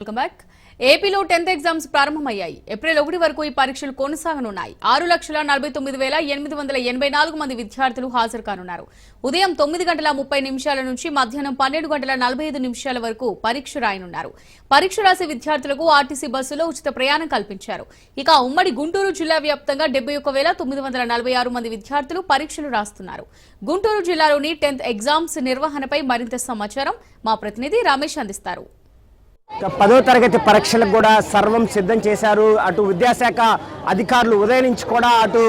Welcome back. ఏపీలో 10th exams ప్రారంభమయ్యాయి. April 1 వరకు ఈ పరీక్షలు కొనసాగనున్నాయి. 6,49,884 మంది విద్యార్థులు హాజరు కానున్నారు. ఉదయం 9:30 నుంచి మధ్యాహ్నం 12:45 వరకు పరీక్ష రాయనున్నారు. పరీక్ష రాసే విద్యార్థులకు ఆర్టీసీ బస్సులో ఉచిత ప్రయాణం కల్పించారు. ఇక ఉమ్మడి గుంటూరు జిల్లా వ్యాప్తంగా 71,946 మంది విద్యార్థులు పరీక్షలు రాస్తున్నారు. గుంటూరు జిల్లాలోని 10th ఎగ్జామ్స్ నిర్వహణపై మరింత సమాచారం మా ప్రతినిధి రమేష్ అందిస్తారు. 10వ తరగతి పరీక్షలకు కూడా సర్వం సిద్ధం చేశారు. అటు విద్యాశాఖ అధికారులు ఉదయం నుంచి కూడా అటు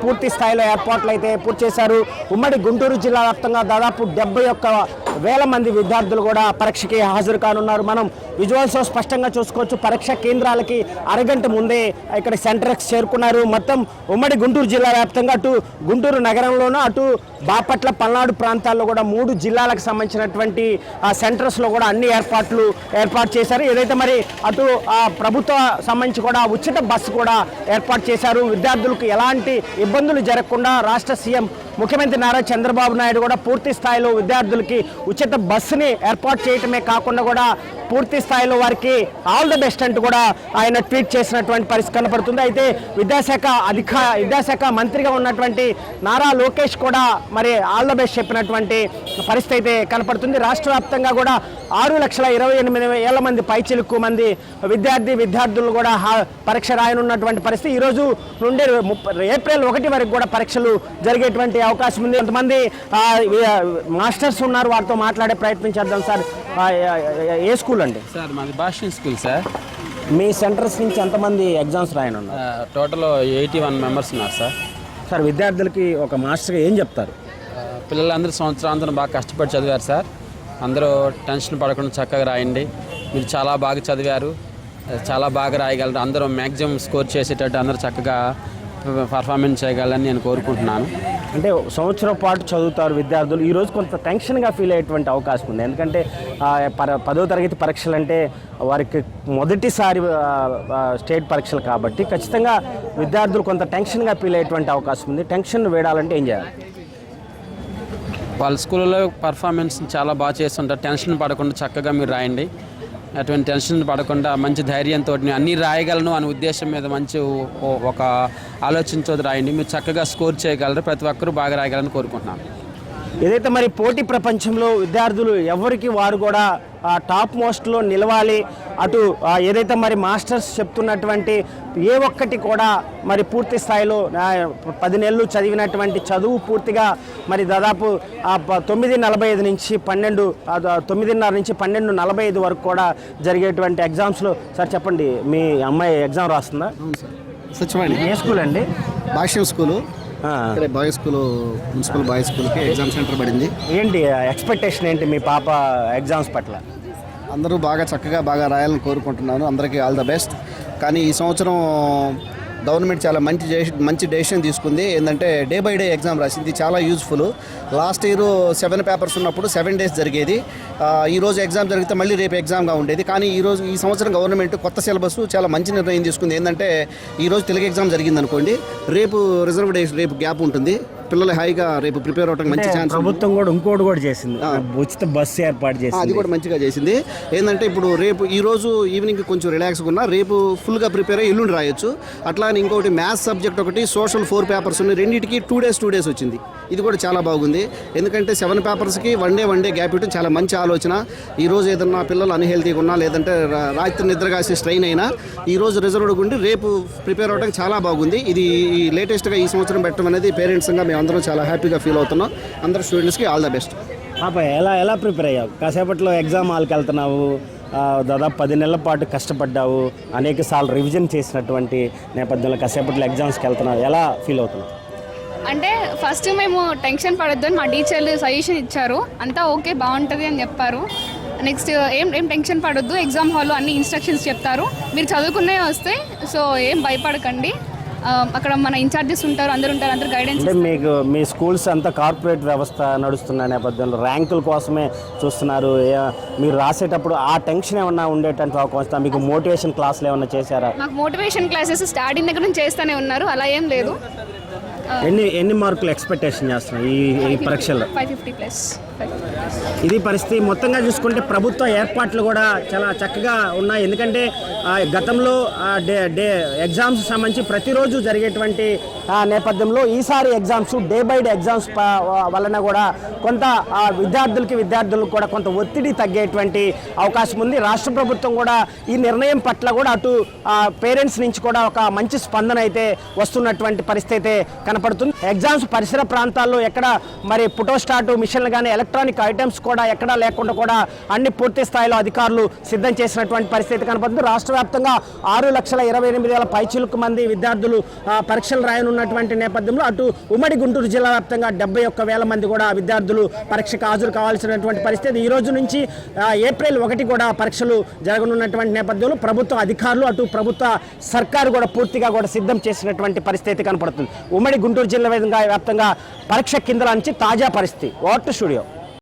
పూర్తి స్థాయిలో ఏర్పాట్లు అయితే పూర్తి చేశారు. ఉమ్మడి గుంటూరు జిల్లా వ్యాప్తంగా దాదాపు 71,000 మంది విద్యార్థులు కూడా పరీక్షకి హాజరు కానున్నారు. మనం విజువల్స్ స్పష్టంగా చూసుకోవచ్చు. పరీక్ష కేంద్రాలకి అరగంట ముందే ఇక్కడ సెంటర్స్ చేరుకున్నారు. మొత్తం ఉమ్మడి గుంటూరు జిల్లా వ్యాప్తంగా అటు గుంటూరు నగరంలోనూ అటు బాపట్ల పల్నాడు ప్రాంతాల్లో కూడా 3 జిల్లాలకు సంబంధించినటువంటి సెంటర్స్లో కూడా అన్ని ఏర్పాటు చేశారు. ఏదైతే మరి అటు ప్రభుత్వ సంబంధించి కూడా ఉచిత బస్సు కూడా ఏర్పాటు చేశారు. విద్యార్థులకు ఎలాంటి ఇబ్బందులు జరగకుండా రాష్ట్ర సీఎం ముఖ్యమంత్రి నారా చంద్రబాబు నాయుడు కూడా పూర్తి స్థాయిలో విద్యార్థులకి ఉచిత బస్సుని ఏర్పాటు చేయటమే కాకుండా కూడా పూర్తి స్థాయిలో వారికి ఆల్ ద బెస్ట్ అంటూ కూడా ఆయన ట్వీట్ చేసినటువంటి పరిస్థితి కనపడుతుంది. అయితే విద్యాశాఖ మంత్రిగా ఉన్నటువంటి నారా లోకేష్ కూడా మరి ఆల్ ద బెస్ట్ చెప్పినటువంటి పరిస్థితి అయితే కనపడుతుంది. రాష్ట్ర వ్యాప్తంగా కూడా 6,28,000 మంది పైచిలుకు మంది విద్యార్థులు కూడా పరీక్ష రాయనున్నటువంటి పరిస్థితి. ఈరోజు నుండి ఏప్రిల్ 1 వరకు కూడా పరీక్షలు జరిగేటువంటి అవకాశం ఉంది. కొంతమంది మాస్టర్స్ ఉన్నారు, వారితో మాట్లాడే ప్రయత్నం చేద్దాం. సార్, ఏ స్కూల్ అండి? సార్ మాది భాష్యం స్కూల్ సార్. మీ సెంటర్స్ నుంచి ఎంతమంది ఎగ్జామ్స్ రాయనున్నారు? టోటల్ 81 మెంబర్స్ ఉన్నారు సార్. సార్, విద్యార్థులకి ఒక మాస్టర్గా ఏం చెప్తారు? పిల్లలందరూ సంవత్సరాంతరం బాగా కష్టపడి చదివారు సార్. అందరూ టెన్షన్ పడకుండా చక్కగా రాయండి. మీరు చాలా బాగా చదివారు, చాలా బాగా రాయగలరు. అందరూ మ్యాక్సిమం స్కోర్ చేసేటట్టు అందరూ చక్కగా పర్ఫార్మెన్స్ చేయగలరని నేను కోరుకుంటున్నాను. అంటే సంవత్సరం పాటు చదువుతారు విద్యార్థులు. ఈరోజు కొంత టెన్షన్గా ఫీల్ అయ్యేటువంటి అవకాశం ఉంది. ఎందుకంటే 10వ తరగతి పరీక్షలు అంటే వారికి మొదటిసారి స్టేట్ పరీక్షలు కాబట్టి ఖచ్చితంగా విద్యార్థులు కొంత టెన్షన్గా ఫీల్ అయ్యేటువంటి అవకాశం ఉంది. టెన్షన్ వేడాలంటే ఏం చేయాలి? వాళ్ళ స్కూల్లో పర్ఫార్మెన్స్ చాలా బాగా చేస్తుంటారు. టెన్షన్ పడకుండా చక్కగా మీరు రాయండి. అటువంటి టెన్షన్ పడకుండా మంచి ధైర్యంతో అన్నీ రాయగలను అనే ఉద్దేశం మీద మంచి ఒక ఆలోచనతో రాయండి. మీరు చక్కగా స్కోర్ చేయగలరు. ప్రతి ఒక్కరూ బాగా రాయగలని కోరుకుంటున్నాను. ఏదైతే మరి పోటీ ప్రపంచంలో విద్యార్థులు ఎవరికి వారు కూడా టాప్ మోస్ట్లో నిలవాలి. అటు ఏదైతే మరి మాస్టర్స్ చెప్తున్నటువంటి ఏ ఒక్కటి కూడా మరి పూర్తి స్థాయిలో 10 నెలలు చదివినటువంటి చదువు పూర్తిగా మరి దాదాపు 9:45 నుంచి 9:30 నుంచి 12:45 వరకు కూడా జరిగేటువంటి ఎగ్జామ్స్లో. సార్ చెప్పండి, మీ అమ్మాయి ఎగ్జామ్ రాస్తుందా? సత్యవాణి. ఏ స్కూల్ అండి? Bhashyam school. Boys school, municipal boys స్కూల్కి ఎగ్జామ్ సెంటర్ పడింది. ఏంటి ఎక్స్పెక్టేషన్ ఏంటి మీ పాప ఎగ్జామ్స్ పట్ల? అందరూ చక్కగా బాగా రాయాలని కోరుకుంటున్నాను. అందరికీ ఆల్ ద బెస్ట్. కానీ ఈ సంవత్సరం గవర్నమెంట్ చాలా మంచి డెసిషన్ తీసుకుంది. ఏంటంటే డే బై డే ఎగ్జామ్ రాసింది, చాలా యూజ్ఫుల్. లాస్ట్ ఇయర్ 7 పేపర్స్ ఉన్నప్పుడు 7 days జరిగేది. ఈరోజు ఎగ్జామ్ జరిగితే మళ్ళీ రేపు ఎగ్జామ్గా ఉండేది. కానీ ఈ సంవత్సరం గవర్నమెంట్ కొత్త సిలబస్ చాలా మంచి నిర్ణయం తీసుకుంది. ఏంటంటే ఈరోజు తెలుగు ఎగ్జామ్ జరిగింది అనుకోండి, రేపు రిజర్వ్ డే, రేపు గ్యాప్ ఉంటుంది. పిల్లలు హాయిగా రేపు ప్రిపేర్ అవడానికి మంచి ఛాన్స్. ప్రభుత్వం కూడా ఇంకోటి కూడా చేసింది, ఉచిత బస్సు ఏర్పాటు చేసింది. అది కూడా మంచిగా చేసింది. ఏంటంటే ఇప్పుడు రేపు ఈరోజు ఈవినింగ్ కొంచెం రిలాక్స్గా ఉన్నా, రేపు ఫుల్గా ప్రిపేర్ అయ్యి ఎల్లుండి రాయొచ్చు. అట్లా ఇంకోటి మ్యాథ్స్ సబ్జెక్ట్ ఒకటి, సోషల్ 4 పేపర్స్ ఉన్నాయి. రెండింటికి 2 days వచ్చింది. ఇది కూడా చాలా బాగుంది. ఎందుకంటే 7 పేపర్స్కి వన్ డే గ్యాప్ ఇవ్వడం చాలా మంచి ఆలోచన. ఈరోజు ఏదన్నా పిల్లలు అన్హెల్తీగా ఉన్నా, లేదంటే రాత్రి నిద్రగాసి స్ట్రెయిన్ అయినా ఈరోజు రిజర్వ్డ్గా ఉండి రేపు ప్రిపేర్ అవ్వడానికి చాలా బాగుంది. ఇది లేటెస్ట్గా ఈ సంవత్సరం పెట్టడం అనేది పేరెంట్స్గా మేము అందరం చాలా హ్యాపీగా ఫీల్ అవుతున్నాం. అందరు స్టూడెంట్స్కి ఆల్ ద బెస్ట్. ఎలా ప్రిపేర్ అయ్యావు? కాసేపట్లో ఎగ్జామ్ హాల్కి వెళ్తున్నావు, దాదాపు 10 నెలల పాటు కష్టపడ్డావు, అనేక సార్లు రివిజన్ చేసినటువంటి నేపథ్యంలో కాసేపట్లో ఎగ్జామ్స్కి వెళ్తున్నావు, ఎలా ఫీల్ అవుతున్నావు? అంటే ఫస్ట్ మేము టెన్షన్ పడొద్దు అని మా టీచర్లు సజెషన్ ఇచ్చారు. అంతా ఓకే, బాగుంటుంది అని చెప్పారు. నెక్స్ట్ ఏం టెన్షన్ పడొద్దు, ఎగ్జామ్ హాల్లో అన్ని ఇన్స్ట్రక్షన్స్ చెప్తారు, మీరు చదువుకునే వస్తాయి, సో ఏం భయపడకండి, అక్కడ మన ఇన్ఛార్జెస్ ఉంటారు, అందరు గైడెన్స్. అంటే మీకు మీ స్కూల్స్ అంతా కార్పొరేట్ వ్యవస్థ నడుస్తున్న నేపథ్యంలో ర్యాంకుల కోసమే చూస్తున్నారు. మీరు రాసేటప్పుడు ఆ టెన్షన్ ఏమన్నా ఉండేటట్టు అవకాశం, మీకు మోటివేషన్ క్లాసులు ఏమన్నా చేశారా? మాకు మోటివేషన్ క్లాసెస్ స్టార్టింగ్ దగ్గర నుంచి చేస్తూనే ఉన్నారు, అలా ఏం లేదు. ఎన్ని మార్కులు ఎక్స్పెక్టేషన్ చేస్తున్నాయి ఈ పరీక్షల్లో? 550+. ఇది పరిస్థితి. మొత్తంగా చూసుకుంటే ప్రభుత్వ ఏర్పాట్లు కూడా చాలా చక్కగా ఉన్నాయి. ఎందుకంటే గతంలో ఎగ్జామ్స్ సంబంధించి ప్రతిరోజు జరిగేటువంటి నేపథ్యంలో ఈసారి exams day by day exams వలన కూడా కొంత విద్యార్థులకు కూడా కొంత ఒత్తిడి తగ్గేటువంటి అవకాశం ఉంది. రాష్ట్ర ప్రభుత్వం కూడా ఈ నిర్ణయం పట్ల కూడా అటు పేరెంట్స్ నుంచి కూడా ఒక మంచి స్పందన అయితే వస్తున్నటువంటి పరిస్థితి అయితే కనపడుతుంది. ఎగ్జామ్స్ పరిసర ప్రాంతాల్లో ఎక్కడ మరి ఫోటోస్టాట్ మిషన్లు కానీ ఎలక్ట్రానిక్ ఐటమ్స్ కూడా ఎక్కడా లేకుండా కూడా అన్ని పూర్తి స్థాయిలో అధికారులు సిద్ధం చేసినటువంటి పరిస్థితి కనపడుతుంది. రాష్ట్ర వ్యాప్తంగా 6,28,000 పైచిలుకు మంది విద్యార్థులు పరీక్షలు రాయనున్నటువంటి నేపథ్యంలో అటు ఉమ్మడి గుంటూరు జిల్లా వ్యాప్తంగా 71,000 మంది కూడా విద్యార్థులు పరీక్షకు హాజరు కావాల్సినటువంటి పరిస్థితి. ఈ రోజు నుంచి ఏప్రిల్ 1 కూడా పరీక్షలు జరగనున్నటువంటి నేపథ్యంలో ప్రభుత్వ అధికారులు అటు ప్రభుత్వ సర్కారు కూడా పూర్తిగా కూడా సిద్ధం చేసినటువంటి పరిస్థితి కనపడుతుంది. ఉమ్మడి గుంటూరు జిల్లా వ్యాప్తంగా పరీక్ష కేంద్రాల నుంచి తాజా పరిస్థితి. What studio.